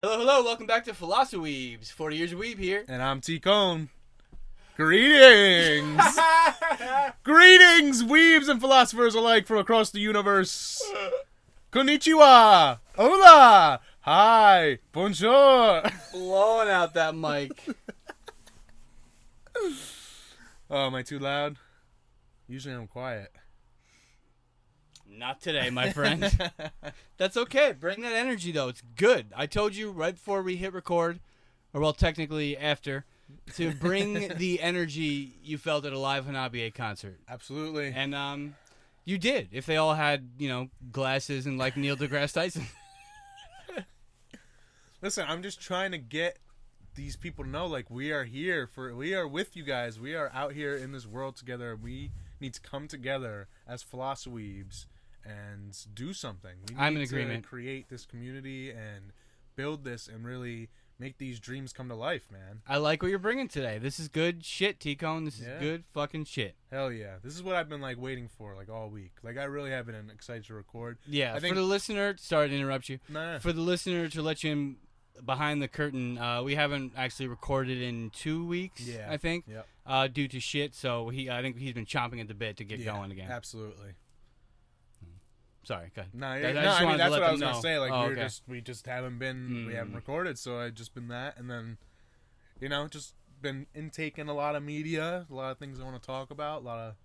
Hello, welcome back to Philosoweebs. 40 years of weeb here. And I'm T-Cone. Greetings! Greetings, weebs and philosophers alike from across the universe. Konnichiwa! Hola! Hi! Bonjour! Blowing out that mic. Oh, am I too loud? Usually I'm quiet. Not today, my friend. That's okay. Bring that energy, though. It's good. I told you right before we hit record, or well, technically after, to bring the energy you felt at a live Hanabiye concert. Absolutely. And you did. If they all had, glasses and like Neil deGrasse Tyson. Listen, I'm just trying to get these people to know, like, we are with you guys. We are out here in this world together. We need to come together as Philosoweebs and do something. We need I'm in agreement. To create this community and build this and really make these dreams come to life, man. I like what you're bringing today. This is good shit, T-Cone. This is good fucking shit. Hell yeah. This is what I've been, like, waiting for, like, all week. Like, I really have been excited to record. Yeah, for the listener, sorry to interrupt you. Nah. For the listener, to let you in behind the curtain, we haven't actually recorded in 2 weeks, I think, due to shit. So I think he's been chomping at the bit to get going again. Absolutely. Sorry, go ahead. I mean, that's what I was gonna say. Like, we just haven't been, we haven't recorded, so I just been that, and then, just been intaking a lot of media, a lot of things I want to talk about, a lot of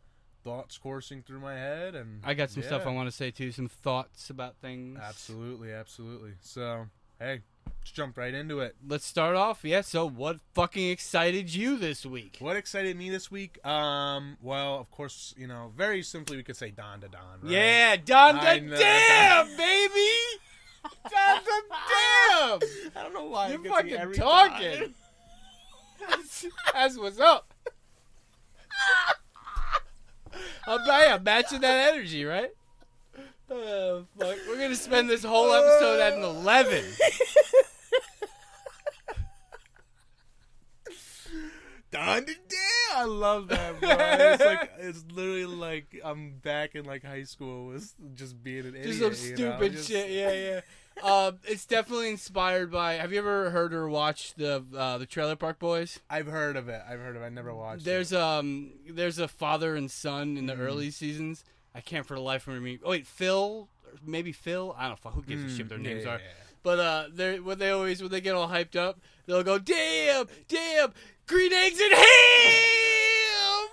thoughts coursing through my head, and I got some stuff I want to say too, some thoughts about things. Absolutely. So, hey, let's jump right into it. Let's start off. Yeah. So, what fucking excited you this week? What excited me this week? Well, of course, very simply we could say Dandadan, right? Yeah, Dandadaaamn, baby. Dandadaaamn. I don't know why you're fucking talking. That's what's up. I'm matching that energy, right? Oh, fuck. We're going to spend this whole episode at an 11. Dandadaaamn! I love that, bro. It's literally like I'm back in like high school with just being an idiot. Just some stupid shit. Yeah. It's definitely inspired by. Have you ever heard or watched the Trailer Park Boys? I've heard of it. I never watched there's it. There's a father and son in the early seasons. I can't for the life of me. Oh wait, Phil, maybe Phil. I don't know. Who gives a shit what their names are? But when they get all hyped up, they'll go, damn, green eggs and ham.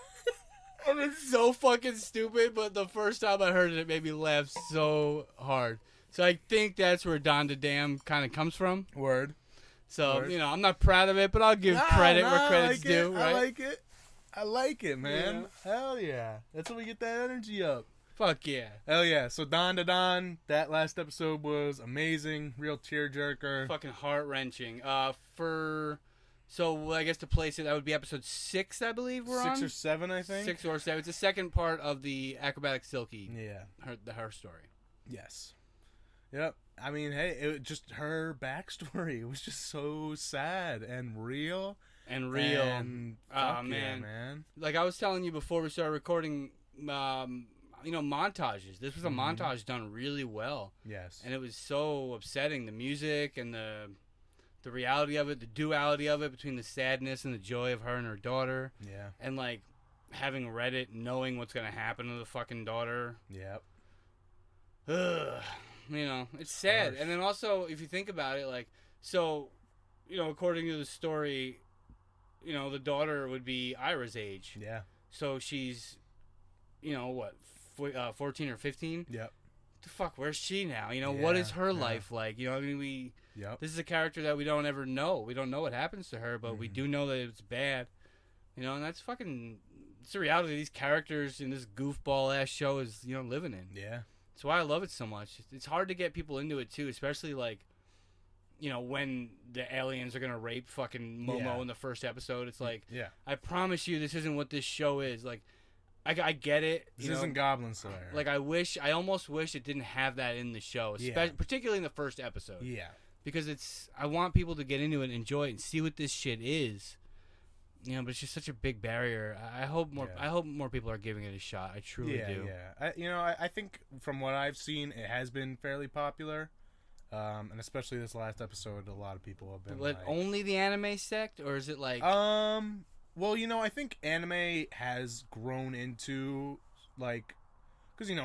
And it's so fucking stupid. But the first time I heard it, it made me laugh so hard. So I think that's where Dandadaaamn kind of comes from. Word. So I'm not proud of it, but I'll give credit where credit's due. Right? I like it, man. Yeah. Hell yeah. That's when we get that energy up. Fuck yeah. Hell yeah. So Dandadan, that last episode was amazing. Real tearjerker. Fucking heart-wrenching. So I guess to place it, that would be episode 6, I believe we're on? 6 or 7, I think. 6 or 7. It's the second part of the Acrobatic Silky. Yeah. Her story. Yes. Yep. I mean, hey, it was just her backstory. It was just so sad and real. And fuck man. Yeah, man. Like I was telling you before we started recording, montages. This was a montage done really well. Yes. And it was so upsetting. The music and the reality of it, the duality of it between the sadness and the joy of her and her daughter. Yeah. And like having read it, knowing what's gonna happen to the fucking daughter. Yep. Ugh. It's sad. And then also, if you think about it, like, so, according to the story, the daughter would be Ira's age. Yeah. So she's, 14 or 15? Yep. The fuck, where's she now? What is her life like? This is a character that we don't ever know. We don't know what happens to her, but we do know that it's bad. And that's fucking, it's the reality these characters in this goofball-ass show is, living in. Yeah. That's why I love it so much. It's hard to get people into it, too, especially, like, when the aliens are going to rape fucking Momo in the first episode. It's like, I promise you this isn't what this show is. Like, I get it. This isn't Goblin Slayer. Like, I almost wish it didn't have that in the show, particularly in the first episode. Yeah. Because I want people to get into it and enjoy it and see what this shit is. But it's just such a big barrier. I hope more people are giving it a shot. I truly do. Yeah. I think from what I've seen, it has been fairly popular. And especially this last episode, a lot of people have been But like... only the anime sect? Or is it like... Well, I think anime has grown into, like... Because,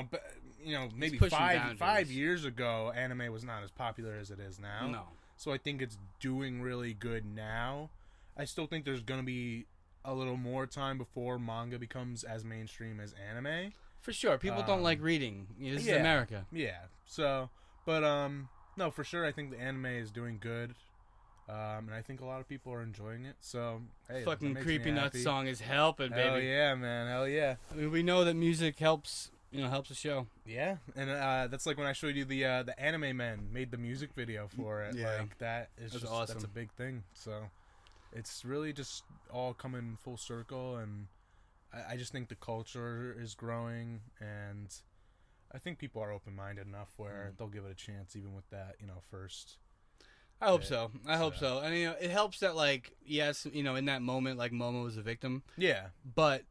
maybe 5 years ago, anime was not as popular as it is now. No. So I think it's doing really good now. I still think there's going to be a little more time before manga becomes as mainstream as anime. For sure. People don't like reading. This is America. Yeah. So, but, no, for sure, I think the anime is doing good. And I think a lot of people are enjoying it. So, hey, fucking Creepy Nuts song is helping, baby. Hell yeah, man. Hell yeah. I mean, we know that music helps the show. Yeah, and that's like when I showed you the anime men made the music video for it. Yeah. Like that's awesome. That's a big thing. So it's really just all coming full circle, and I just think the culture is growing, and I think people are open-minded enough where they'll give it a chance, even with that, first. I hope so. I hope so. And it helps that, like, yes, in that moment, like, Momo was a victim. Yeah. But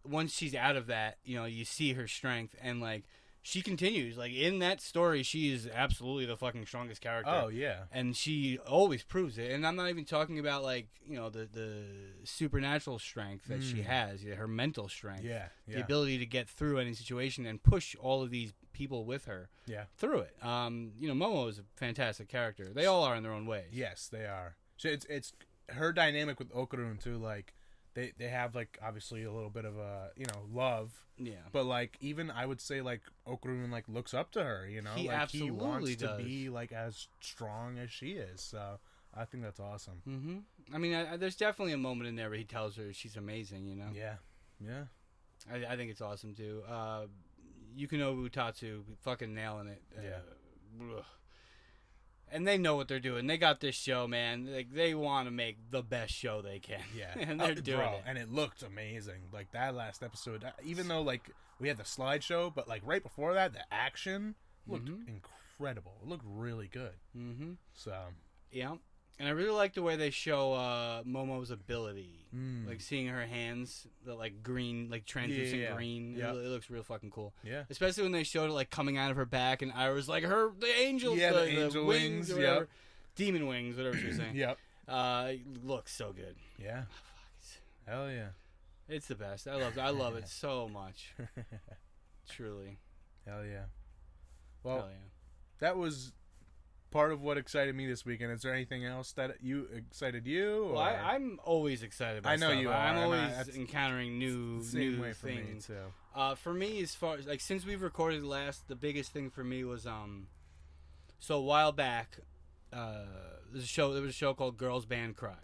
once she's out of that, you see her strength, and, like, she continues. Like, in that story, she is absolutely the fucking strongest character. Oh, yeah. And she always proves it. And I'm not even talking about, like, the supernatural strength that she has, her mental strength. Yeah. The ability to get through any situation and push all of these people with her through it. Momo is a fantastic character. They all are in their own ways. Yes, they are. It's her dynamic with Okarun, too, like, They have, like, obviously a little bit of a, love. Yeah. But, like, even I would say, like, Okarun, like, looks up to her, He like, absolutely he wants does. to be, like, as strong as she is. So I think that's awesome. Mm-hmm. I mean, there's definitely a moment in there where he tells her she's amazing, Yeah. Yeah. I think it's awesome, too. Yukinobu Tatsu, fucking nailing it. Yeah. And they know what they're doing. They got this show, man. Like, they want to make the best show they can. Yeah. And they're doing it. And it looked amazing. Like, that last episode, even though, like, we had the slideshow, but, like, right before that, the action looked incredible. It looked really good. Mm-hmm. So. Yeah. And I really like the way they show Momo's ability. Like, seeing her hands, the, like, green, like, translucent green. Yeah. It looks real fucking cool. Yeah. Especially when they showed it, like, coming out of her back, and Ira's like, the angel, the angel wings, or whatever. Demon wings, whatever she was saying. Yep. It looks so good. Yeah. Hell yeah. It's the best. I love it so much. Truly. Hell yeah. Well, that was part of what excited me this weekend. Is there anything else that excited you? Or? Well, I'm always excited about stuff. I know you are. I'm always encountering new things. For me, too. For me, as far as, like, since we've recorded the biggest thing for me was so a while back, there was a show called Girls Band Cry.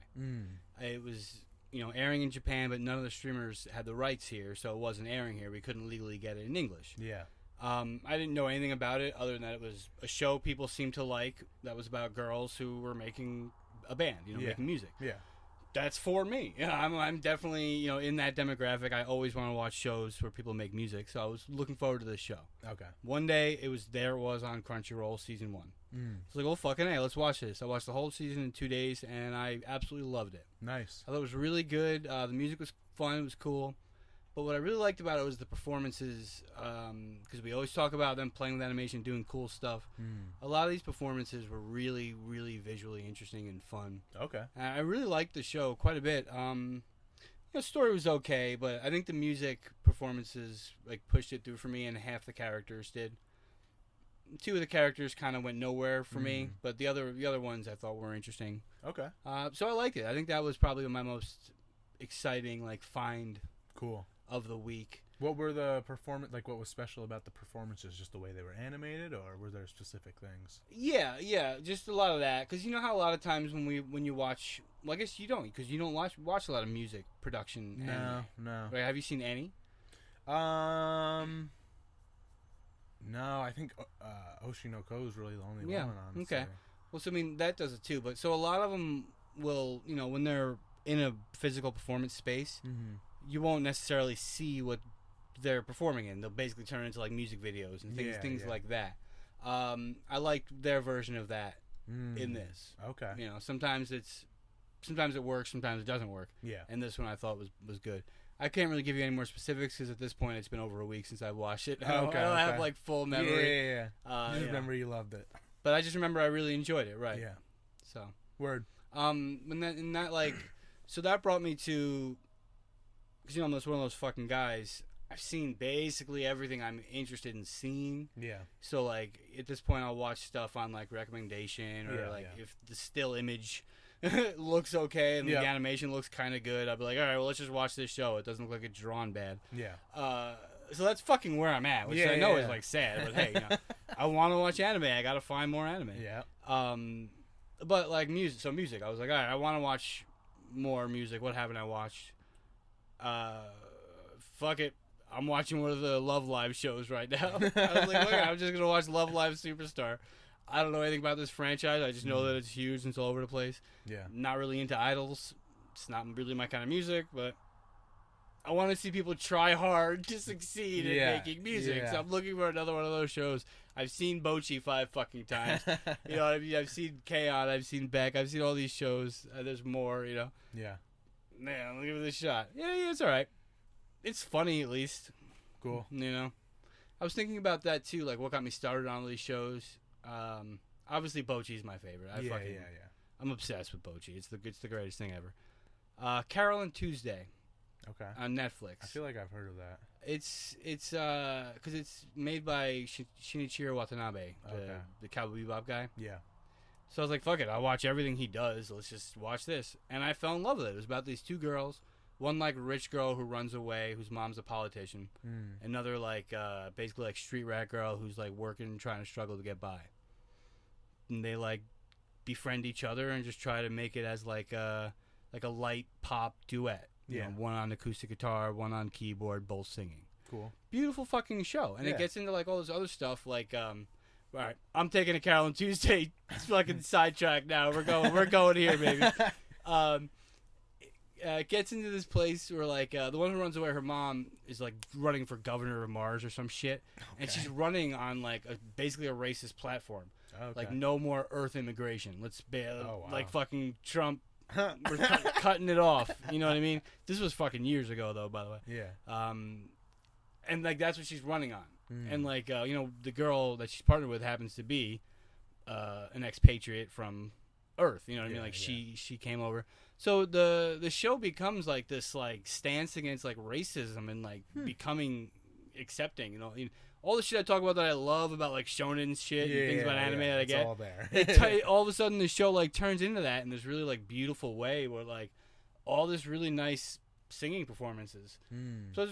It was airing in Japan, but none of the streamers had the rights here, so it wasn't airing here. We couldn't legally get it in English. Yeah. I didn't know anything about it other than that it was a show people seemed to like that was about girls who were making a band, making music. Yeah. That's for me. I'm definitely, in that demographic. I always want to watch shows where people make music, so I was looking forward to this show. Okay. One day, it was on Crunchyroll, season 1. It's like, oh, fucking hey, let's watch this. I watched the whole season in 2 days, and I absolutely loved it. Nice. I thought it was really good. The music was fun. It was cool. But what I really liked about it was the performances, because we always talk about them playing with animation, doing cool stuff. A lot of these performances were really, really visually interesting and fun. Okay. And I really liked the show quite a bit. The story was okay, but I think the music performances pushed it through for me, and half the characters did. 2 of the characters kind of went nowhere for me, but the other ones I thought were interesting. Okay. So I liked it. I think that was probably my most exciting find. Cool. Of the week. What were the what was special about the performances? Just the way they were animated, or were there specific things? Yeah, just a lot of that. Because you know how a lot of times when you watch, well, I guess you don't, because you don't watch a lot of music production. No. Right, have you seen any? No, I think Oshi no Ko is really the only one. Honestly. Okay. Well, so I mean that does it too, but so a lot of them will, when they're in a physical performance space. You won't necessarily see what they're performing in. They'll basically turn into music videos and things like that. I liked their version of that in this. Okay. Sometimes it works, sometimes it doesn't work. Yeah. And this one I thought was good. I can't really give you any more specifics because at this point it's been over a week since I watched it. I don't have full memory. Yeah. You just remember you loved it. But I just remember I really enjoyed it. Right. Yeah. So. Word. And that like, so that brought me to, because I'm just one of those fucking guys. I've seen basically everything I'm interested in seeing. Yeah. So like at this point, I'll watch stuff on like recommendation or if the still image looks okay and the animation looks kind of good, I'll be like, all right, well let's just watch this show. It doesn't look like it's drawn bad. Yeah. So that's fucking where I'm at, which I know is like sad, but hey, I want to watch anime. I gotta find more anime. Yeah. But like music. So music, I was like, all right, I want to watch more music. What haven't I watched? Fuck it. I'm watching one of the Love Live shows right now. I was like, look, I'm just gonna watch Love Live Superstar. I don't know anything about this franchise. I just know that it's huge and it's all over the place. Yeah. Not really into idols. It's not really my kind of music, but I want to see people try hard to succeed in making music. Yeah. So I'm looking for another one of those shows. I've seen Bochi 5 fucking times. You know what I mean? I've seen K-On!, I've seen Beck, I've seen all these shows. There's more, you know. Yeah. Man, I'll give it a shot. Yeah, it's all right. It's funny, at least. Cool. You know? I was thinking about that, too, like what got me started on all these shows. Obviously, Bochi's my favorite. I'm obsessed with Bochi. It's the greatest thing ever. Carol and Tuesday. Okay. On Netflix. I feel like I've heard of that. It's because it's made by Shinichiro Watanabe, the Cowboy Bebop guy. Yeah. So I was like, fuck it, I'll watch everything he does. Let's just watch this. And I fell in love with it. It was about these two girls. One, like, rich girl who runs away, whose mom's a politician. Another, like, basically, like, street rat girl who's, like, working and trying to struggle to get by. And they, like, befriend each other and just try to make it as, like a light pop duet. You know, one on acoustic guitar, one on keyboard, both singing. Cool. Beautiful fucking show. And it gets into, like, all this other stuff, like, all right, I'm taking a Carol and Tuesday fucking sidetrack now. We're going here, baby. It gets into this place where, like, the one who runs away, her mom is, like, running for governor of Mars or some shit. Okay. And she's running on, like, basically a racist platform. Okay. Like, no more Earth immigration. Let's be, like, fucking Trump. We're cutting it off. You know what I mean? This was fucking years ago, though, by the way. Yeah. And, like, that's what she's running on. And, like, you know, the girl that she's partnered with happens to be an expatriate from Earth. You know what I mean? Like, she came over. So the show becomes, like, this, like, stance against, like, racism and, like, becoming accepting, you know? All the shit I talk about that I love about, like, shonen shit and things about anime that I get. It's all there. All of a sudden, the show, like, turns into that in this really, like, beautiful way where, like, all this really nice singing performances. So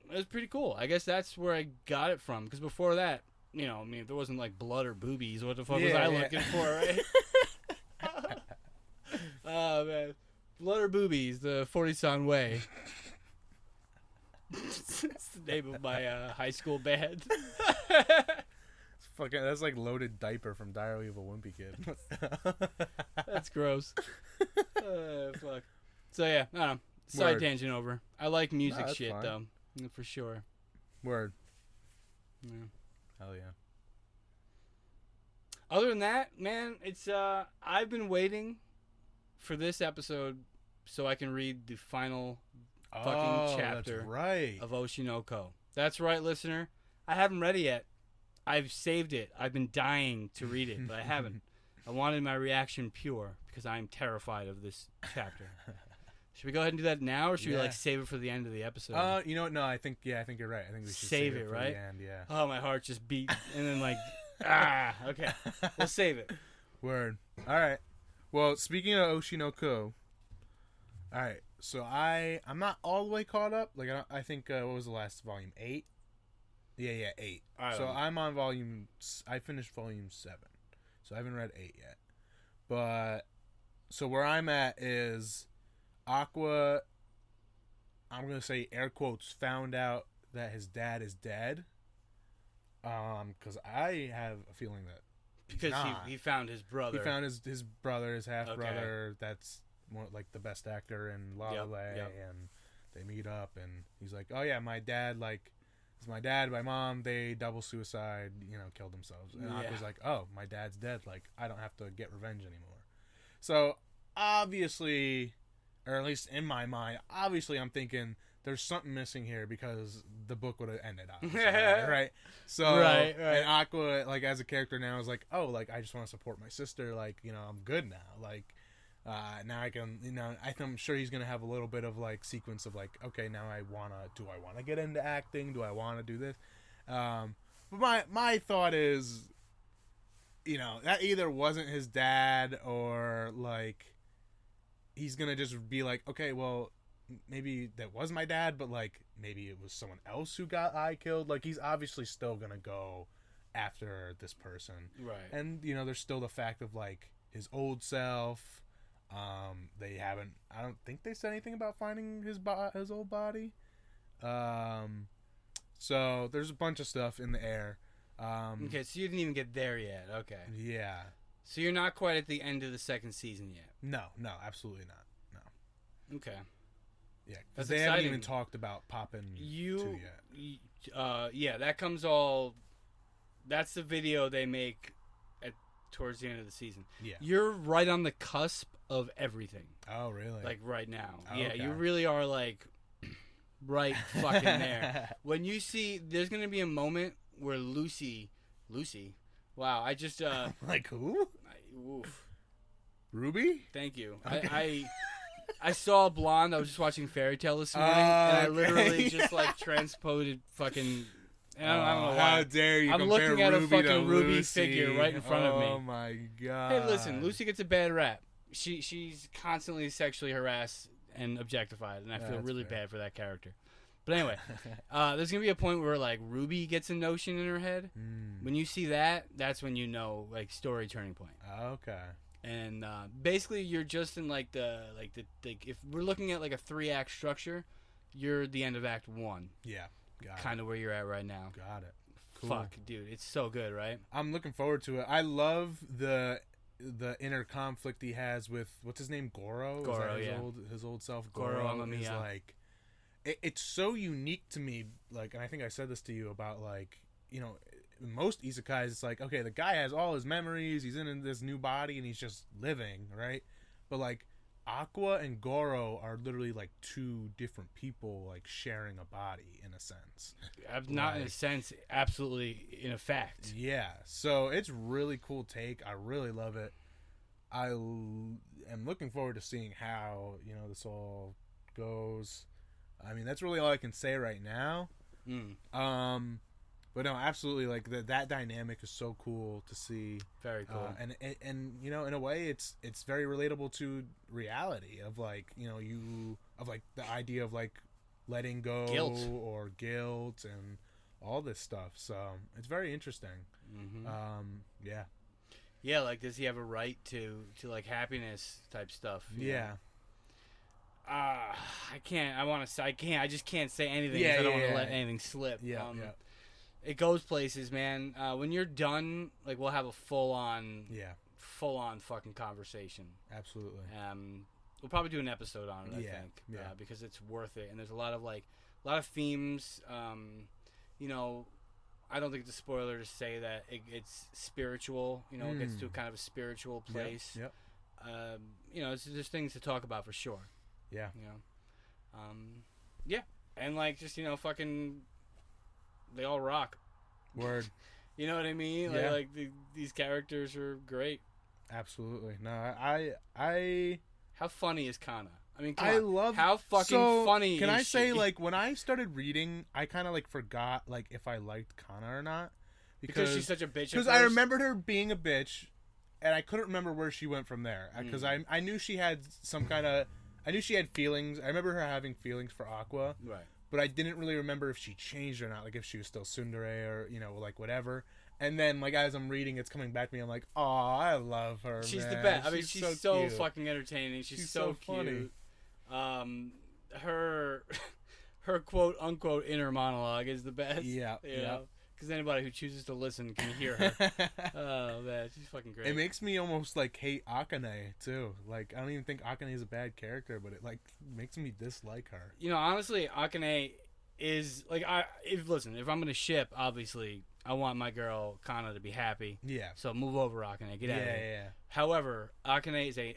it was pretty cool. I guess that's where I got it from. Because before that, you know, I mean, if there wasn't, like, blood or boobies, what the fuck was I looking for, right? Oh, man. Blood or boobies, the 40-San Way. It's the name of my high school band. That's like Loaded Diaper from Diary of a Wimpy Kid. That's gross. Fuck. So, yeah, I don't know. Side tangent over. I like music shit, fine. Though. For sure. Word. Yeah. Hell yeah. Other than that, man, it's I've been waiting for this episode so I can read the final fucking chapter of Oshinoko. That's right, listener. I haven't read it yet. I've saved it. I've been dying to read it, but I haven't. I wanted my reaction pure because I'm terrified of this chapter. Should we go ahead and do that now, or should we like save it for the end of the episode? You know what? No, I think you're right. I think we should save it for right? the end, yeah. Oh, my heart just beat, and then like, okay, we'll save it. Word. All right. Well, speaking of Oshinoko, all right. So I'm not all the way caught up. Like I think what was the last volume? 8. Yeah, 8. So I'm on volume. I finished volume 7, so I haven't read 8 yet. But so where I'm at is Aqua. I'm gonna say air quotes found out that his dad is dead. Because I have a feeling that because he found his brother. He found his brother, his half brother. That's more like the best actor in La La Land, and they meet up, and he's like, "Oh yeah, my dad, like, it's my dad, my mom. They double suicide, killed themselves." And Aqua's like, "Oh, my dad's dead. Like, I don't have to get revenge anymore." So obviously, or at least in my mind, obviously, I'm thinking there's something missing here because the book would have ended on right. So right. And Aqua, like as a character now, is like, oh, like I just want to support my sister. Like, you know, I'm good now. Like now I can, you know, I'm sure he's gonna have a little bit of like sequence of like, okay, now do I wanna get into acting? Do I want to do this? But my thought is, you know, that either wasn't his dad or like he's gonna just be like, okay, well, maybe that was my dad, but like maybe it was someone else who got killed. Like he's obviously still gonna go after this person, right? And you know, there's still the fact of like his old self. They haven't. I don't think they said anything about finding his old body. So there's a bunch of stuff in the air. Okay, so you didn't even get there yet. Okay. Yeah. So you're not quite at the end of the second season yet. No, absolutely not. No. Okay. Yeah, because they haven't even talked about popping 2 yet. Yeah, that comes all. That's the video they make towards the end of the season. Yeah. You're right on the cusp of everything. Oh, really? Like right now. Oh, yeah, okay. you really are like right fucking there. When you see, there's gonna be a moment where Lucy. Wow, I just like who? Oof. Ruby? Thank you. Okay. I saw a blonde. I was just watching Fairy Tale this morning, and I literally just like transposed fucking. I don't know why. How dare you? I'm looking at Ruby a fucking Ruby Lucy. figure right in front of me. Oh my god! Hey, listen, Lucy gets a bad rap. She's constantly sexually harassed and objectified, and I feel really bad for that character. But anyway, there's gonna be a point where like Ruby gets a notion in her head. When you see that, that's when you know like story turning point. Okay. And basically, you're just in like the if we're looking at like a 3-act structure, you're the end of Act 1. Yeah. Kind of where you're at right now. Got it. Cool. Fuck, dude, it's so good, right? I'm looking forward to it. I love the inner conflict he has with what's his name, Goro. Goro, is that yeah. his old self. Goro is like, it's so unique to me. Like, and I think I said this to you about like, you know, most isekais, it's like, okay, the guy has all his memories. He's in this new body and he's just living, right? But like, Aqua and Goro are literally like 2 different people, like sharing a body in a sense. Not in a sense, absolutely in a fact. Yeah, so it's really cool take. I really love it. I am looking forward to seeing how, you know, this all goes. I mean, that's really all I can say right now. But no, absolutely, like that dynamic is so cool to see. Very cool. And you know, in a way, it's very relatable to reality of like, you know, like the idea of like letting go or guilt and all this stuff. So it's very interesting. Yeah. Yeah, like does he have a right to like happiness type stuff? Yeah. I can't. I just can't say anything. I don't want to let anything slip. Yeah. It goes places, man. When you're done, like we'll have a full on fucking conversation. Absolutely. We'll probably do an episode on it. I think, because it's worth it. And there's a lot of themes. You know, I don't think it's a spoiler to say that it's spiritual. You know, it gets to a kind of a spiritual place. Yep. You know, there's things to talk about for sure. Yeah. You know. Yeah, and like just you know, fucking. They all rock. Word. You know what I mean? Yeah. Like these characters are great. Absolutely. No, I. How funny is Kana? I mean, love how fucking funny. Can I say like when I started reading, I kind of like forgot like if I liked Kana or not because she's such a bitch. Because I remembered her being a bitch, and I couldn't remember where she went from there. Because I knew she had some kind of. I knew she had feelings. I remember her having feelings for Aqua. Right. But I didn't really remember if she changed or not, like if she was still tsundere or, you know, like whatever. And then, like, as I'm reading, it's coming back to me. I'm like, oh, I love her, She's man. the best. I mean, she's so cute. fucking entertaining. She's so cute. Funny. Her quote-unquote inner monologue is the best. Yeah, you know? Because anybody who chooses to listen can hear her. Oh, man, she's fucking great. It makes me almost, like, hate Akane, too. Like, I don't even think Akane is a bad character, but it, like, makes me dislike her. You know, honestly, Akane is, like, if I'm going to ship, obviously, I want my girl, Kana, to be happy. Yeah. So move over, Akane. Get out of here. Yeah. However, Akane is a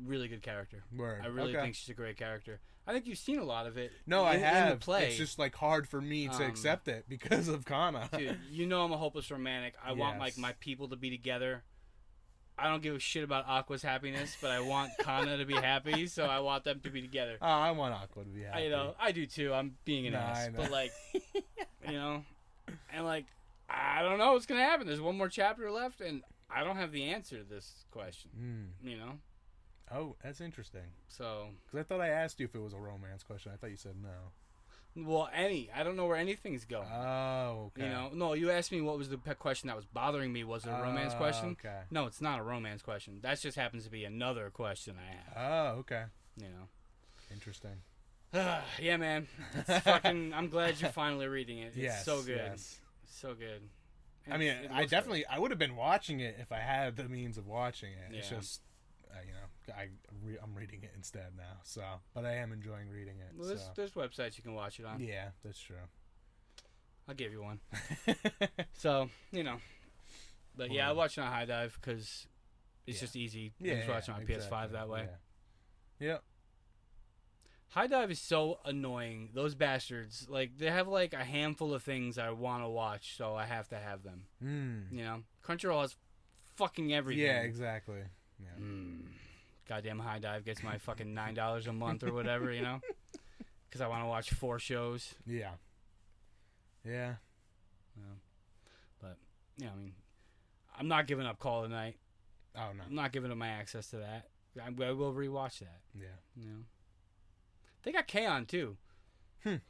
really good character. Word. I really think she's a great character. I think you've seen a lot of it. No, I have. In the play. It's just like hard for me to accept it because of Kana. Dude, you know I'm a hopeless romantic. I want like my people to be together. I don't give a shit about Aqua's happiness, but I want Kana to be happy, so I want them to be together. Oh, I want Aqua to be happy. I do too. I'm being an ass, but like, and like, I don't know what's gonna happen. There's one more chapter left, and I don't have the answer to this question. Oh, that's interesting. So, because I thought I asked you if it was a romance question. I thought you said no. Well, I don't know where anything's going. Oh, okay. No, you asked me what was the question that was bothering me. Was it a romance question? Okay. No, it's not a romance question. That just happens to be another question I have. Oh, okay. Interesting. Yeah, man. It's fucking. I'm glad you're finally reading it. It's so good. Yes. So good. And I mean, I would have been watching it if I had the means of watching it. Yeah. It's just, I'm reading it instead now. So, but I am enjoying reading it. Well, there's websites you can watch it on. Yeah, that's true. I'll give you one. So, but yeah, I watch it on High Dive because it's just easy. Yeah, just watching on PS5 that way. Yeah. High Dive is so annoying. Those bastards, like, they have like a handful of things I want to watch, so I have to have them. Crunchyroll has fucking everything. Yeah, exactly. Yeah. Goddamn High Dive gets my fucking $9 a month or whatever, because I want to watch 4 shows. Yeah. But I mean, I'm not giving up Call of the Night. Oh no, I'm not giving up my access to that. I will rewatch that. Yeah. They got K-On! Too.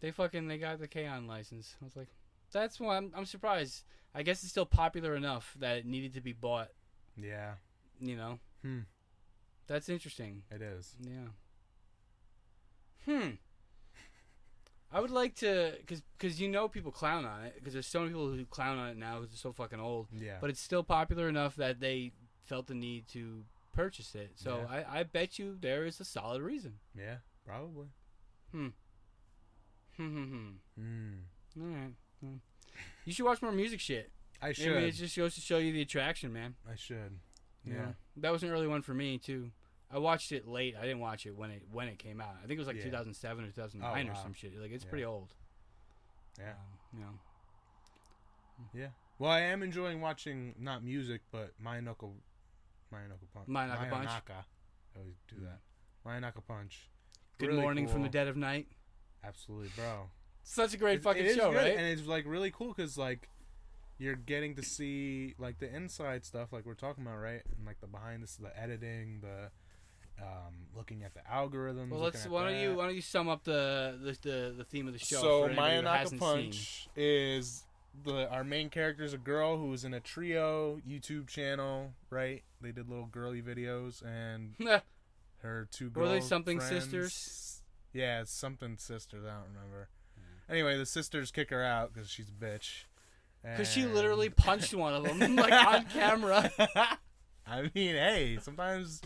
They got the K-On! License. I was like, that's why I'm surprised. I guess it's still popular enough that it needed to be bought. Yeah. That's interesting. It is. Yeah. I would like to, because people clown on it, because there's so many people who clown on it now because it's so fucking old. Yeah. But it's still popular enough that they felt the need to purchase it. So I bet you there is a solid reason. Yeah, probably. All right. You should watch more music shit. I should. I mean, it just goes to show you the attraction, man. I should. Yeah. That was an early one for me too. I watched it late. I didn't watch it when it came out. I think it was like 2007 or 2009 or some shit. Like, it's pretty old. Yeah. Yeah. Well, I am enjoying watching not music, but Mayanaka Punch. I always do that. Mayanaka Punch. Good really Morning from the Dead of Night. Absolutely, bro. Such a great fucking show, right? And it's like really cool because like you're getting to see like the inside stuff, like we're talking about, right? And like the behind the editing, the looking at the algorithms. Well, why don't you sum up the theme of the show? So Mayanaka Punch is our main character is a girl who was in a trio YouTube channel, right? They did little girly videos, and her 2 girls. Were they something friends, sisters? Yeah, it's something sisters. I don't remember. Anyway, the sisters kick her out because she's a bitch. Because she literally punched one of them, like, on camera. I mean, hey, sometimes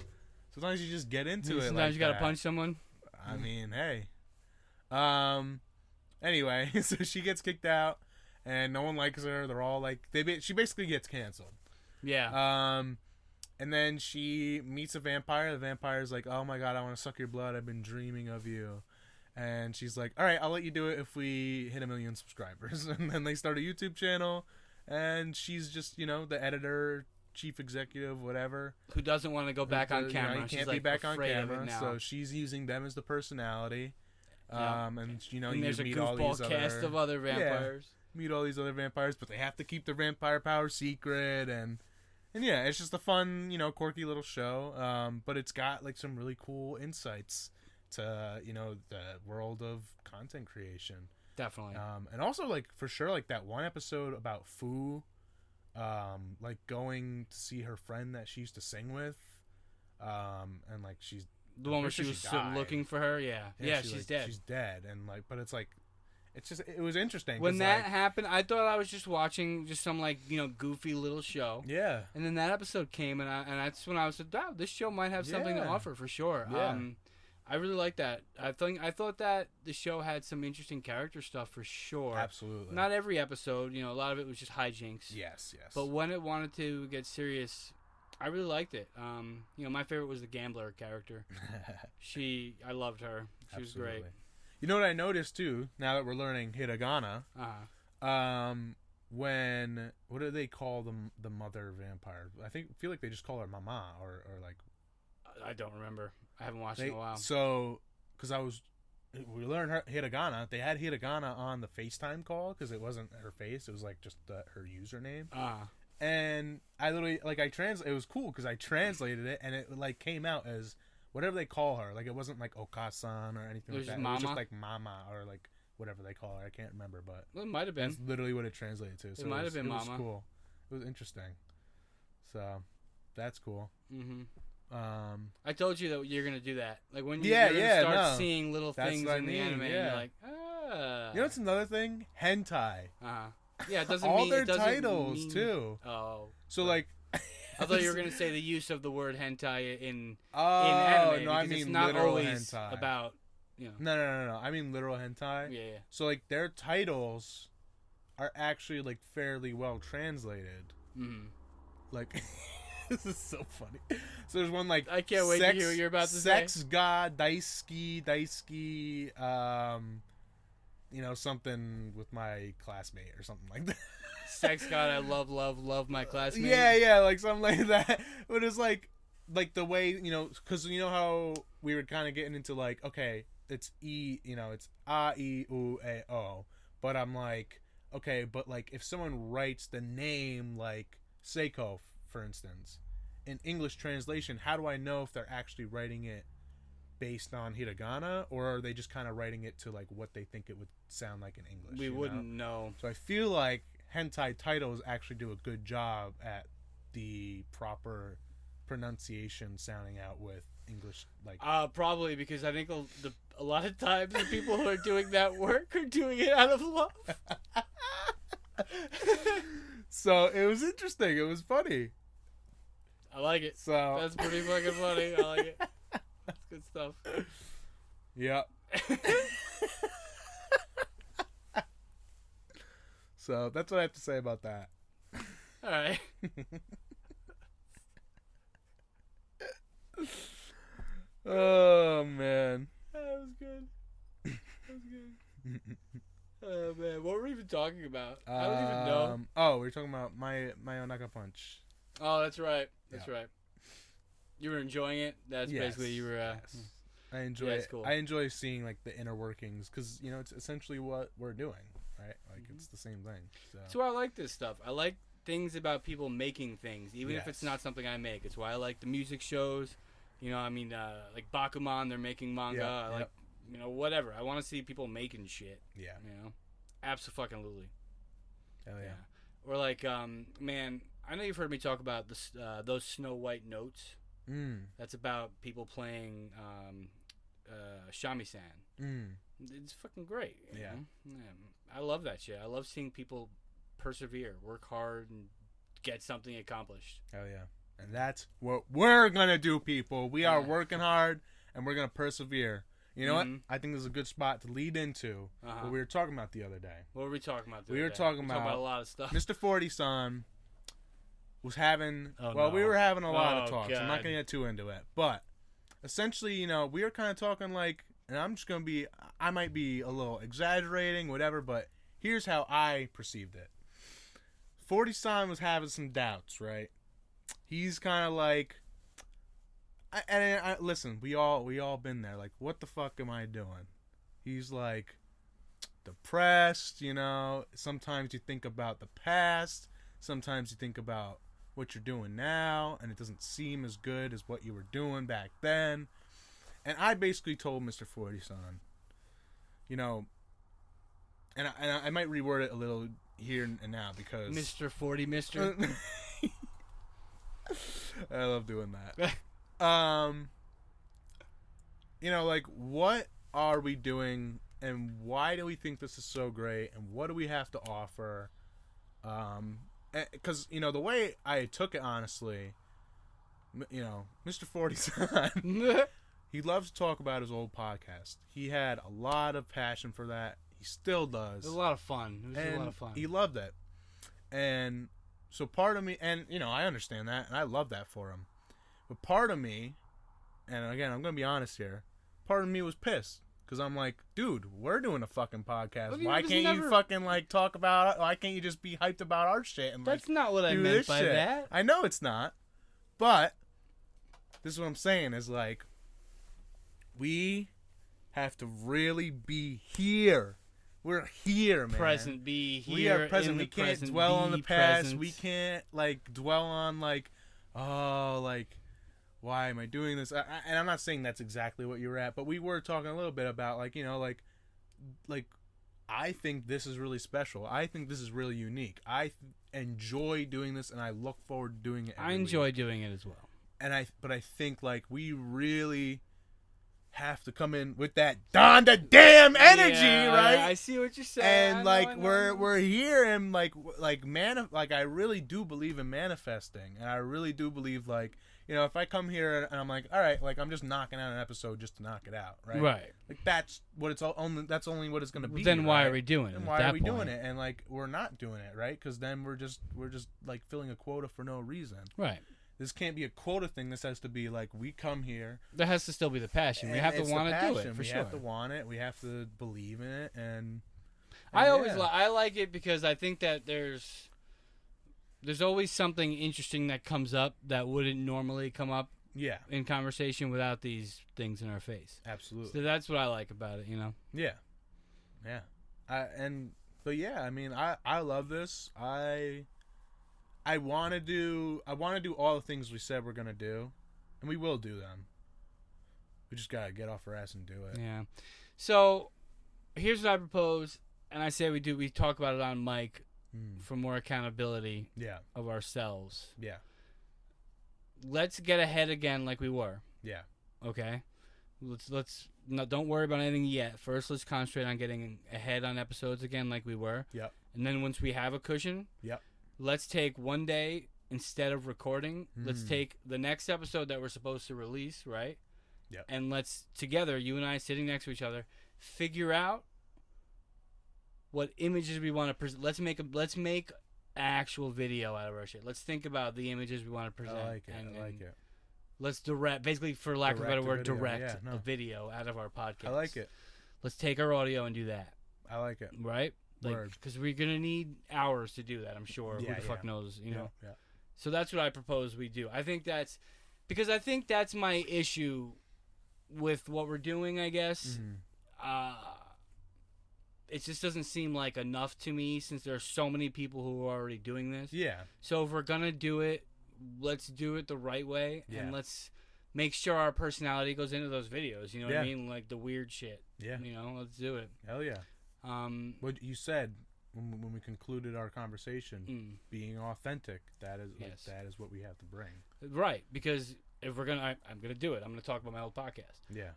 you just get into it. Sometimes you gotta punch someone. I mean, hey. Anyway, so she gets kicked out, and no one likes her. They're all like, she basically gets canceled. Yeah. And then she meets a vampire. The vampire's like, oh my god, I want to suck your blood. I've been dreaming of you. And she's like, all right, I'll let you do it if we hit 1 million subscribers. And then they start a YouTube channel, and she's just, the editor, chief executive, whatever. Who doesn't want to go back on camera. You can't be back on camera, so she's using them as the personality. And, and there's you meet a all these cast of other vampires. Yeah, meet all these other vampires, but they have to keep their vampire power secret, and yeah, it's just a fun, quirky little show. But it's got like some really cool insights to, the world of content creation. Definitely. And also like for sure, like that one episode about Fu, like going to see her friend that she used to sing with, and like she's the one where she was looking for her. Yeah, she's dead. She's dead, and like, but it's like. It was interesting. When that happened, I thought I was just watching just some like goofy little show. Yeah. And then that episode came, and that's when I was like, wow, this show might have something to offer for sure. Yeah. I really like that. I thought that the show had some interesting character stuff for sure. Absolutely. Not every episode, a lot of it was just hijinks. Yes. But when it wanted to get serious, I really liked it. My favorite was the gambler character. I loved her. She was great. You know what I noticed too? Now that we're learning hiragana, what do they call the mother vampire? Feel like they just call her mama or like. I don't remember. I haven't watched it in a while. So, because we learned hiragana. They had hiragana on the FaceTime call because it wasn't her face; it was like just her username. And I literally it was cool because I translated it and it like came out as whatever they call her. Like it wasn't like Okasan or anything like that. It was just like Mama or like whatever they call her. I can't remember, but it might have been. That's literally what it translated to. So it might have been Mama. It was cool. It was interesting. So that's cool. Mm-hmm. I told you that you're gonna do that. Like when you start seeing little things in the anime, and you're like, You know what's another thing? Hentai. Yeah, it doesn't all mean their titles too. Oh, so like, I thought you were gonna say the use of the word hentai in anime. No, I mean it's not literal always hentai. about No. I mean literal hentai. Yeah. So like their titles are actually like fairly well translated. Mm-hmm. Like, this is so funny. So there's one like I can't wait to hear what you're about to say. Sex God Daisuki. Something with my classmate or something like that. Sex God, I love my classmate. Yeah, like something like that. But it's like the way, because you know how we were kind of getting into like, okay, it's it's A, I, U, A, O. But I'm like, okay, but like if someone writes the name like Seiko, for instance, in English translation, how do I know if they're actually writing it based on hiragana, or are they just kind of writing it to like what they think it would sound like in English? We wouldn't know. So I feel like hentai titles actually do a good job at the proper pronunciation sounding out with English, like probably because I think a lot of times the people who are doing that work are doing it out of love. So it was interesting. It was funny. I like it. So that's pretty fucking funny. I like it. That's good stuff. Yep. So that's what I have to say about that. All right. Oh man. That was good. Oh man, what were we even talking about? I don't even know. Oh, we were talking about my Onaka Punch. Oh, that's right. That's right. You were enjoying it. That's basically you were. Yes. I enjoy it. Cool. I enjoy seeing like the inner workings because it's essentially what we're doing, right? Like it's the same thing. So. That's why I like this stuff. I like things about people making things, even if it's not something I make. It's why I like the music shows. Like Bakuman, they're making manga. I like, whatever. I want to see people making shit. Yeah. Abso-fucking-lutely. Hell yeah. Or like, man, I know you've heard me talk about those Snow White notes. That's about people playing shamisen. It's fucking great. You know? I love that shit. I love seeing people persevere, work hard, and get something accomplished. Hell yeah. And that's what we're going to do, people. We are working hard, and we're going to persevere. You know what? I think this is a good spot to lead into what we were talking about the other day. What were we talking about We were talking about a lot of stuff. Mr. 40-san was having... we were having a lot of talks. God. I'm not going to get too into it. But, essentially, we were kind of talking like... And I'm just going to be... I might be a little exaggerating, whatever, but here's how I perceived it. 40-san was having some doubts, right? He's kind of like... listen, we all been there. Like, what the fuck am I doing? He's like depressed, Sometimes you think about the past. Sometimes you think about what you're doing now, and it doesn't seem as good as what you were doing back then. And I basically told Mr. 40-san, and I might reword it a little here and now because Mr. 40, Mister. I love doing that. Like, what are we doing, and why do we think this is so great, and what do we have to offer? Because, the way I took it, honestly, Mr. 40-san, he loves to talk about his old podcast. He had a lot of passion for that. He still does. It was a lot of fun. It was a lot of fun. He loved it. And So part of me, and I understand that, and I love that for him. But part of me, and again, I'm gonna be honest here, part of me was pissed because I'm like, dude, we're doing a fucking podcast. Why can't you fucking like talk about? Why can't you just be hyped about our shit? And that's not what I meant by that. I know it's not, but this is what I'm saying is like, we have to really be here. We're here, man. Present, be here. We are present. We can't dwell on the past. Present. We can't like dwell on like, oh, like, why am I doing this? And I'm not saying that's exactly what you were at, but we were talking a little bit about like, like I think this is really special. I think this is really unique. I enjoy doing this, and I look forward to doing it. I enjoy doing it as well. But I think like we really have to come in with that Dandadaaamn energy, right? I see what you're saying. And like we're here, and like I really do believe in manifesting, and I really do believe like, if I come here and I'm like, all right, like I'm just knocking out an episode just to knock it out, right? Right. Like that's what it's all only. That's only what it's gonna be. Then why are we doing it? And why are we doing it? And like we're not doing it, right? Because then we're just like filling a quota for no reason. Right. This can't be a quota thing. This has to be like, we come here. There has to still be the passion. We have to want to do it, for sure. We have to want it. We have to believe in it. And I always I like it because I think that there's always something interesting that comes up that wouldn't normally come up in conversation without these things in our face. Absolutely. So that's what I like about it, Yeah. Yeah. But yeah, I mean, I love this. I want to do all the things we said we're gonna do, and we will do them. We just gotta get off our ass and do it. Yeah. So here's what I propose, and I say we talk about it on mic for more accountability. Of ourselves. Yeah. Let's get ahead again like we were. Yeah. Okay. Don't worry about anything yet. First, let's concentrate on getting ahead on episodes again like we were. Yep. And then once we have a cushion. Yep. Let's take one day instead of recording. Let's take the next episode that we're supposed to release, right? Yep. And let's together, you and I sitting next to each other, figure out what images we want to present. Let's make an actual video out of our shit. Let's think about the images we want to present. I like it. I like it. Let's basically, for lack of a better word, direct a video out of our podcast. I like it. Let's take our audio and do that. I like it. Right? Because we're going to need hours to do that, I'm sure. Who the fuck knows, know? Yeah. So that's what I propose we do. I think that's my issue with what we're doing, I guess. It just doesn't seem like enough to me since there are so many people who are already doing this. Yeah. So if we're going to do it, let's do it the right way, and let's make sure our personality goes into those videos. You know what I mean? Like the weird shit. Yeah. Let's do it. Hell yeah. What you said when we concluded our conversation, being authentic, that is what we have to bring. Right, because if we're gonna, I'm gonna do it. I'm gonna talk about my old podcast. Yeah.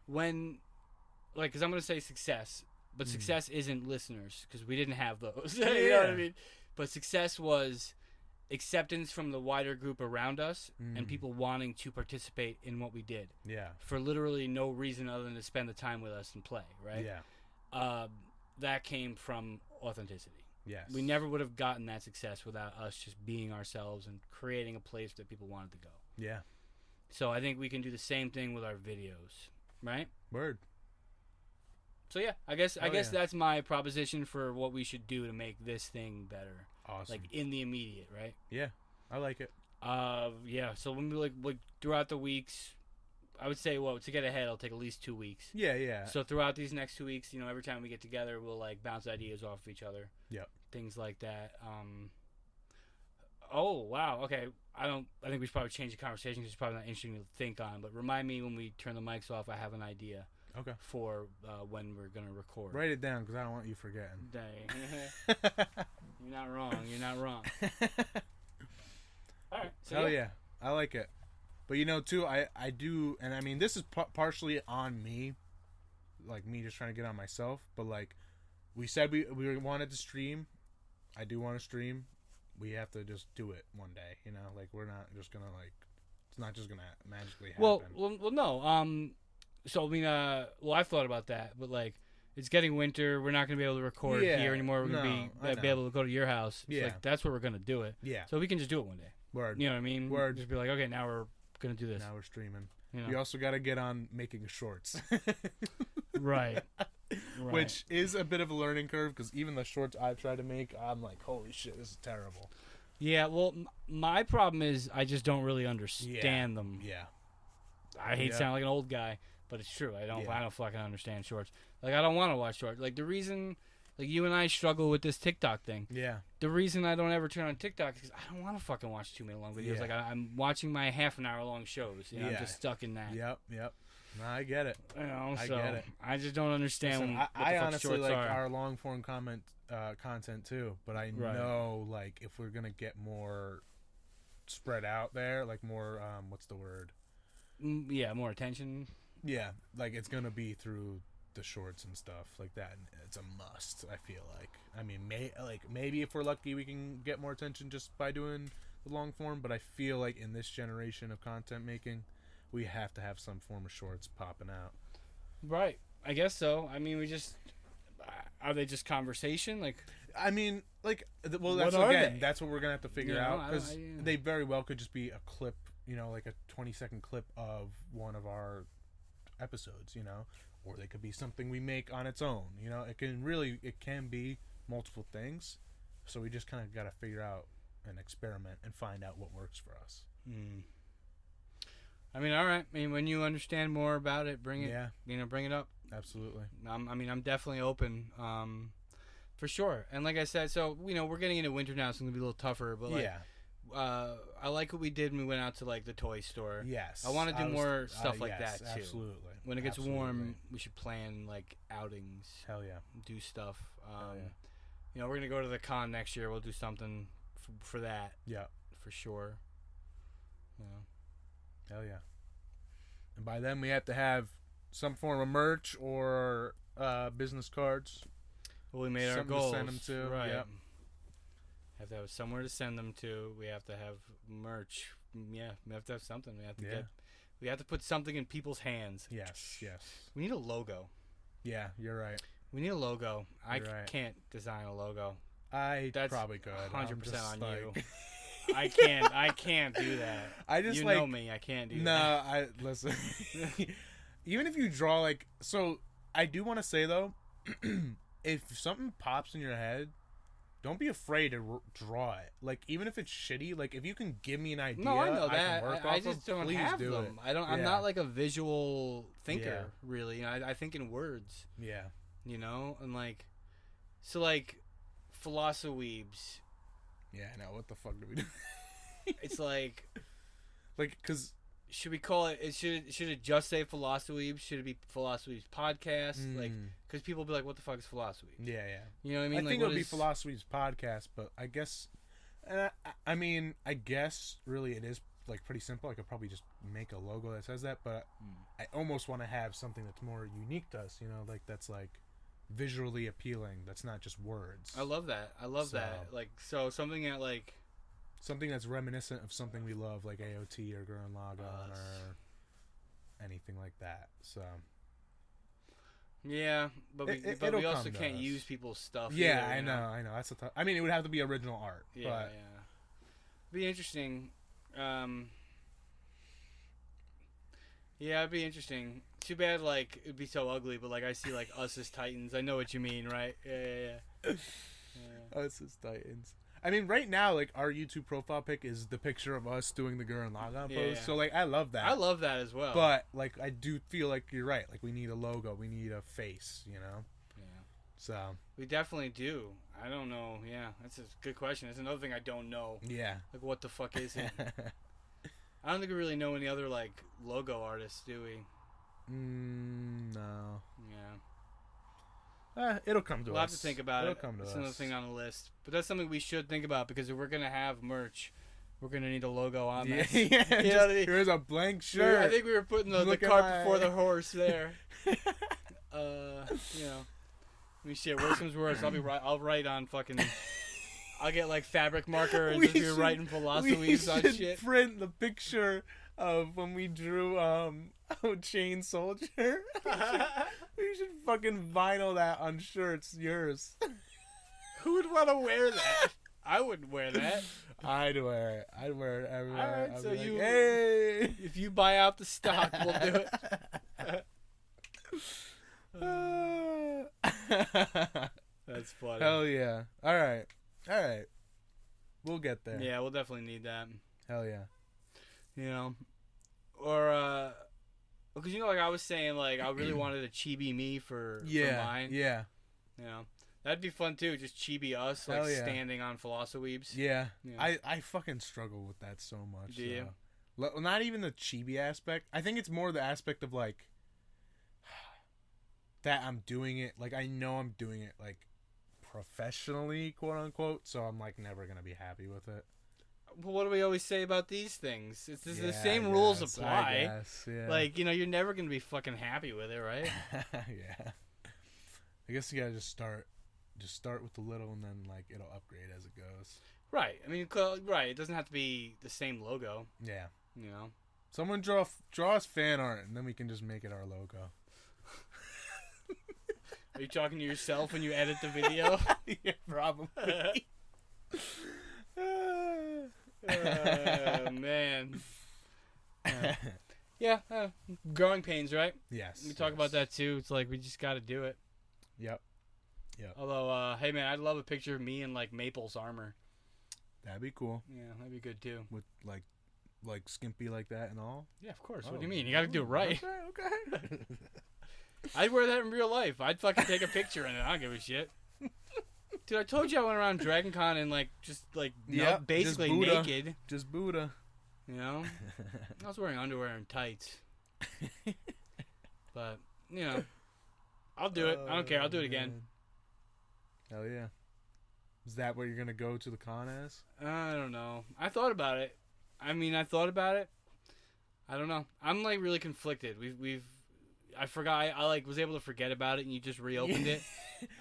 Because I'm gonna say success, but success isn't listeners because we didn't have those. You know what I mean? But success was acceptance from the wider group around us and people wanting to participate in what we did. Yeah. For literally no reason other than to spend the time with us and play. Right. Yeah. That came from authenticity. Yes. We never would have gotten that success without us just being ourselves and creating a place that people wanted to go. Yeah. So I think we can do the same thing with our videos, right? Word. So yeah, I guess that's my proposition for what we should do to make this thing better. Awesome. Like in the immediate, right? Yeah. I like it. Yeah. So when we like throughout the weeks, I would say, to get ahead, it'll take at least 2 weeks. Yeah, yeah. So throughout these next 2 weeks, every time we get together, we'll like bounce ideas off of each other. Yep. Things like that. Oh wow. Okay. I think we should probably change the conversation because it's probably not interesting to think on. But remind me when we turn the mics off. I have an idea. Okay. For when we're gonna record. Write it down because I don't want you forgetting. Dang. You're not wrong. You're not wrong. All right. So hell yeah, I like it. But too, I do, and I mean, this is partially on me, like me just trying to get on myself. But like we said, we wanted to stream. I do want to stream. We have to just do it one day. Like we're not just gonna it's not just gonna magically happen. Well, no. So I mean, I've thought about that, but like, it's getting winter. We're not going to be able to record here anymore. We're going to be able to go to your house. It's like, that's where we're going to do it. Yeah. So we can just do it one day. Word. You know what I mean? Word. Just be like, okay, now we're going to do this. Now we're streaming. You know? We also got to get on making shorts. Right. Which is a bit of a learning curve because even the shorts I've tried to make, I'm like, holy shit, this is terrible. Yeah, well, my problem is I just don't really understand them. Yeah. I hate sounding like an old guy, but it's true. I don't fucking understand shorts. Like, I don't want to watch shorts. Like, the reason, like, you and I struggle with this TikTok thing. Yeah. The reason I don't ever turn on TikTok is because I don't want to fucking watch 2 minute long videos. Yeah. Like, I'm watching my half an hour long shows. You know, I'm just stuck in that. Yep. No, I get it. You know, I get it. I just don't understand. Listen, what I the fuck honestly shorts like are. our long form content too, but I know like if we're gonna get more spread out there, like more what's the word? Yeah, more attention. Yeah, like it's gonna be through the shorts and stuff like that. And it's a must. I feel like. I mean, maybe if we're lucky, we can get more attention just by doing the long form. But I feel like in this generation of content making, we have to have some form of shorts popping out. Right. I guess so. I mean, are they just conversation? Like, I mean, like, well, that's that's what we're gonna have to figure out because they very well could just be a clip, you know, like a 20-second clip of one of our episodes, you know, or they could be something we make on its own, you know. It can be multiple things, so we just kind of got to figure out and experiment and find out what works for us. I mean, all right. I mean, when you understand more about it, bring it. Yeah. You know, bring it up. Absolutely. I'm definitely open. For sure. And like I said, so you know, we're getting into winter now, so it's gonna be a little tougher. But like, I like what we did when we went out to like the toy store. Yes. I want to do more stuff like that too. Absolutely. When it gets warm, we should plan like outings. Hell yeah. Do stuff. You know, we're gonna go to the con next year. We'll do something for that. Yeah. For sure. Yeah. Hell yeah. And by then we have to have some form of merch or business cards. Well, we made our goals. To send them to. Right. Yep. Have to have somewhere to send them to. We have to have merch. Yeah, we have to have something. We have to put something in people's hands. Yes. We need a logo. Yeah, you're right. We need a logo. I can't design a logo. That's probably could. 100% on you. I can't do that. I just know me. I can't do that. No, listen. Even if you draw so I do want to say though, if something pops in your head, don't be afraid to draw it. Like even if it's shitty, like if you can give me an idea, no, I know that. I can work I just don't have them. It. I'm not like a visual thinker, really. You know, I think in words. Yeah. You know, and like, so like, Philosoweebs. Yeah, I know. What the fuck do we do? It's like, cause should we call it? Should it just say Philosoweebs? Should it be Philosoweebs podcast? Like, because people will be like, "What the fuck is Philosoweebs?" Yeah. You know what I mean? I think it would be Philosoweebs podcast, but I guess, I guess really it is like pretty simple. I could probably just make a logo that says that, but I almost want to have something that's more unique to us. You know, like that's like visually appealing. That's not just words. I love that. That. Like, so something that like. Something that's reminiscent of something we love, like AOT or Gurren Lagann or anything like that. So. Yeah, but we also can't use people's stuff. Yeah, either, I know. That's I mean, it would have to be original art. Yeah, but... Be interesting. Yeah, it'd be interesting. Too bad, like, it'd be so ugly, but, like, I see, like, us as Titans. I know what you mean, right? Yeah. Us as Titans. I mean, right now, like, our YouTube profile pic is the picture of us doing the Gurren Lagann pose. Yeah. So, like, I love that. I love that as well. But, like, I do feel like you're right. Like, we need a logo. We need a face, you know? Yeah. So. We definitely do. I don't know. Yeah, that's a good question. That's another thing I don't know. Yeah. Like, what the fuck is it? I don't think we really know any other, like, logo artists, do we? No. Yeah. It'll come to us. We'll have to think about it. Come to it's us. Another thing on the list. But that's something we should think about because if we're going to have merch, we're going to need a logo on that. Yeah, you know, here's a blank shirt. I think we were putting the cart before the horse there. You know. I mean, shit, worst comes worst. I'll write on fucking... I'll get, like, fabric marker and just be writing Philosoweebs on shit. We should print the picture of when we drew Chain Soldier. We You should fucking vinyl that on shirts. Yours. Who would want to wear that? I wouldn't wear that. I'd wear it. I'd wear it everywhere. All right, I'd so be like, you, hey, if you buy out the stock, we'll do it. That's funny. Hell yeah! All right. We'll get there. Yeah, we'll definitely need that. Hell yeah. You know, or because like I was saying, like I really wanted a chibi me for mine. Yeah. You know, that'd be fun too. Just chibi us, like standing on Philosoweebs. Yeah. I fucking struggle with that so much. Do you? Not even the chibi aspect. I think it's more the aspect of like that I'm doing it. Like I know I'm doing it like professionally, quote unquote. So I'm like never gonna be happy with it. Well, what do we always say about these things? It's the same rules apply. I guess, yeah. Like, you know, you're never going to be fucking happy with it, right? Yeah. I guess you got to just start with the little and then, like, it'll upgrade as it goes. Right. I mean, right. It doesn't have to be the same logo. Yeah. You know? Someone draw us fan art and then we can just make it our logo. Are you talking to yourself when you edit the video? Yeah, probably. Oh, man. Yeah, growing pains, right? Yes. We talk about that too. It's like we just got to do it. Yep. Although, hey man, I'd love a picture of me in like Maple's armor. That'd be cool. Yeah, that'd be good too. With like skimpy like that and all. Yeah, of course. What do you mean? You got to do it right. Okay. I'd wear that in real life. I'd fucking take a picture in it. I don't give a shit. Dude, I told you I went around Dragon Con and like basically just naked. Just Buddha. You know? I was wearing underwear and tights. But, you know, I'll do it. I don't care. I'll do it again. Hell yeah. Is that what you're going to go to the con as? I don't know. I thought about it. I don't know. I'm like really conflicted. I forgot. I like was able to forget about it, and you just reopened it.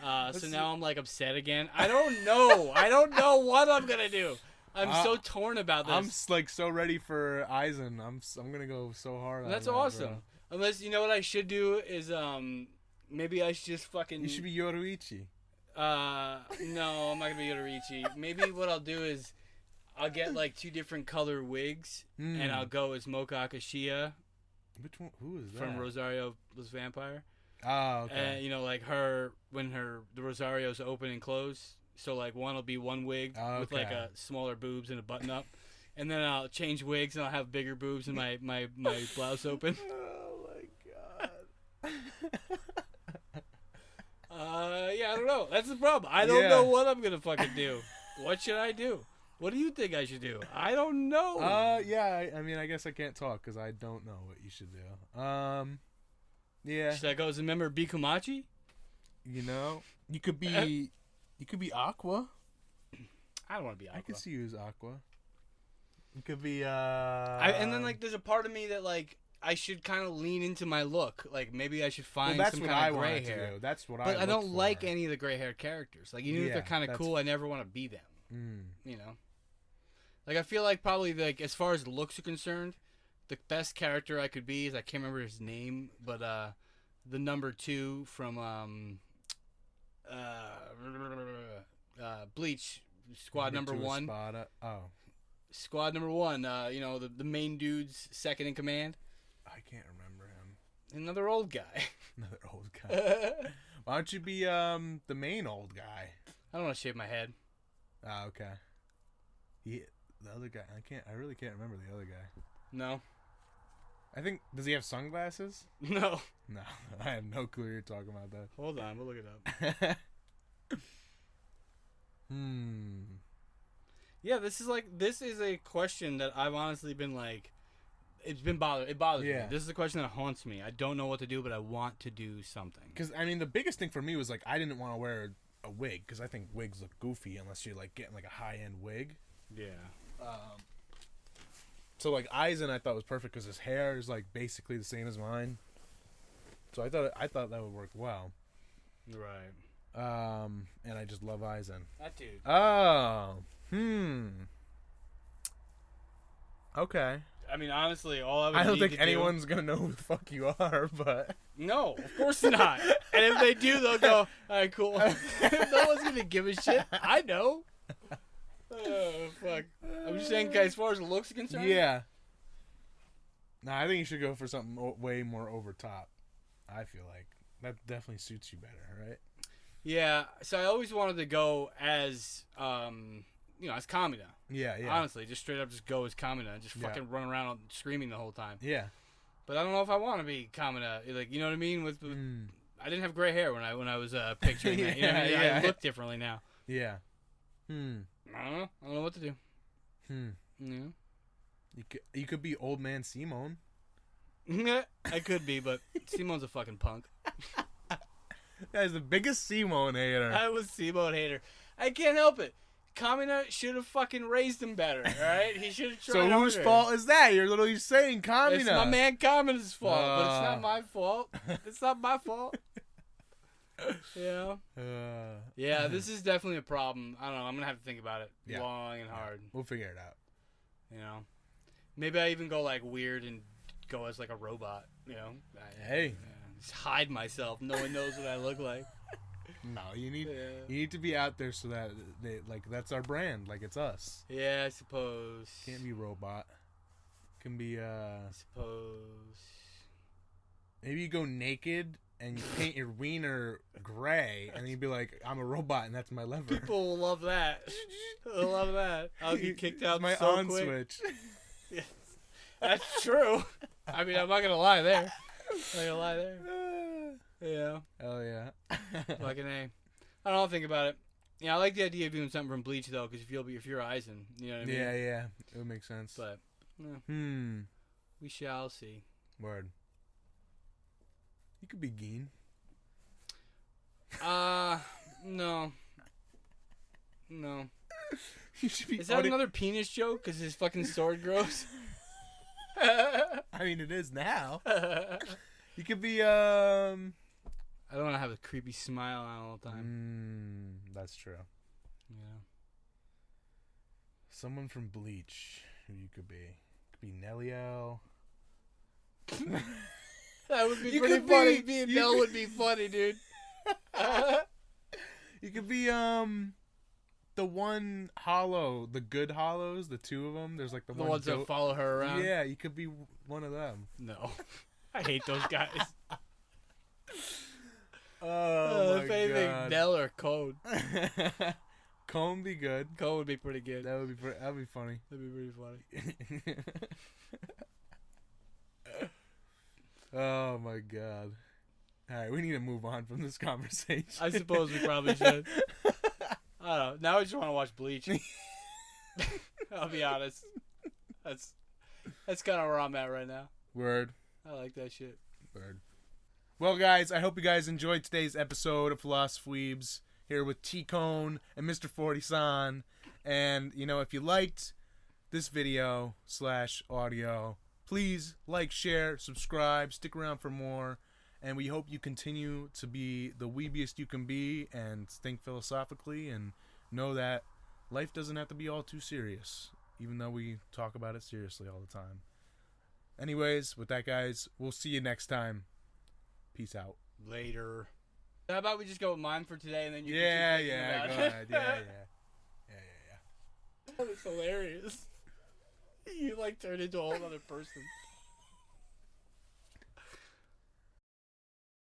So now I'm like upset again. I don't know. I don't know what I'm gonna do. I'm so torn about this. I'm like so ready for Eisen. I'm gonna go so hard. That's on that, awesome. Bro. Unless you know what I should do is maybe I should just fucking. You should be Yoruichi. No, I'm not gonna be Yoruichi. Maybe what I'll do is I'll get like 2 different color wigs, and I'll go as Moka Akashiya. Which one? Who is that? From Rosario was Vampire. Oh, okay. And you know, like her when the Rosario's open and close. So like one will be one wig with like a smaller boobs and a button up, and then I'll change wigs and I'll have bigger boobs and my blouse open. Oh my god. Yeah, I don't know. That's the problem. I don't know what I'm gonna fucking do. What should I do? What do you think I should do? I don't know. Yeah. I mean, I guess I can't talk because I don't know what you should do. Yeah. Should I go as a member of Bikumachi? You know, you could be Aqua. I don't want to be Aqua. I could see you as Aqua. You could be. And then like, there's a part of me that like I should kind of lean into my look. Like maybe I should find some kind of gray hair. To do. That's what But I don't like any of the gray haired characters. Like even if they're kind of cool, I never want to be them. You know. Like I feel like probably like as far as looks are concerned, the best character I could be is I can't remember his name, but the number 2 from Bleach, Squad number 1. Squad number 1. You know the main dude's second in command. I can't remember him. Another old guy. Another old guy. Why don't you be the main old guy? I don't want to shave my head. Ah, okay. The other guy, I really can't remember the other guy. No. I think, does he have sunglasses? No. No, I have no clue you're talking about that. Hold on, we'll look it up. Yeah, this is a question that I've honestly been like, it bothers me. This is a question that haunts me. I don't know what to do, but I want to do something. Because, I mean, the biggest thing for me was, like, I didn't want to wear a wig, because I think wigs look goofy unless you're, like, getting, like, a high-end wig. Yeah. So, like, Eisen I thought was perfect because his hair is, like, basically the same as mine. So I thought that would work well. Right. And I just love Eisen. That dude. Oh. Okay. I mean, honestly, all I would I don't think anyone's going to know who the fuck you are, but... No, of course not. And if they do, they'll go, all right, cool. No one's going to give a shit. I know. Oh, fuck. I'm just saying, as far as looks are concerned. Yeah. Nah, I think you should go for something way more over top. I feel like. That definitely suits you better, right? Yeah, so I always wanted to go as, as Kamina. Yeah. Honestly, just straight up just go as Kamina and just fucking run around screaming the whole time. Yeah. But I don't know if I want to be Kamina. Like, you know what I mean? I didn't have gray hair when I was picturing that. You know what I mean? I look differently now. Yeah. I don't know what to do. Yeah. You could be old man Simone. I could be, but Simone's a fucking punk. That is the biggest Simone hater. I was Simone hater. I can't help it. Kamina should have fucking raised him better, alright? He should have tried So whose fault is that? You're literally saying Kamina. It's my man Kamina's fault, but it's not my fault. It's not my fault. Yeah. Yeah, this is definitely a problem. I don't know. I'm going to have to think about it long and hard. We'll figure it out. You know? Maybe I even go, like, weird and go as, like, a robot, you know? Hey. Just hide myself. No one knows what I look like. No, you need to be out there so that that's our brand, like it's us. Yeah, I suppose. Can't be robot. Can be I suppose. Maybe you go naked and you paint your wiener gray, and then you'd be like, I'm a robot, and that's my lever. People will love that. They'll love that. I'll get kicked out my so on quick. switch. Yes. That's true. I mean, I'm not gonna lie there. Yeah. Oh yeah. Fucking A. I don't know, think about it. Yeah, I like the idea of doing something from Bleach though, because if you're Aizen, you know what I mean. Yeah. It would make sense. But we shall see. Word. You could be Geen. No. You should be. Is that another penis joke? Because his fucking sword grows. I mean, it is now. You could be. I don't want to have a creepy smile on all the time. That's true. Yeah. Someone from Bleach who you could be. Could be Nelliel. That would be pretty funny. Being Nell would be funny, dude. You could be the one hollow, the good hollows, the two of them. There's like the ones that follow her around. Yeah, you could be one of them. No, I hate those guys. Oh my if anything, god. Nell or Code. Cone be good. Code would be pretty good. That'd be funny. That'd be pretty funny. Oh my god. All right, we need to move on from this conversation. I suppose we probably should. I don't know. Now I just want to watch Bleach. I'll be honest. That's kind of where I'm at right now. Word. I like that shit. Word. Well, guys, I hope you guys enjoyed today's episode of Philosoweebs here with T-Cone and Mr. 40-san. And, if you liked this video / audio, please like, share, subscribe, stick around for more. And we hope you continue to be the weebiest you can be and think philosophically and know that life doesn't have to be all too serious, even though we talk about it seriously all the time. Anyways, with that, guys, we'll see you next time. Peace out. Later. How about we just go with mine for today and then you can keep about go ahead. Yeah. That was hilarious. You turned into a whole other person.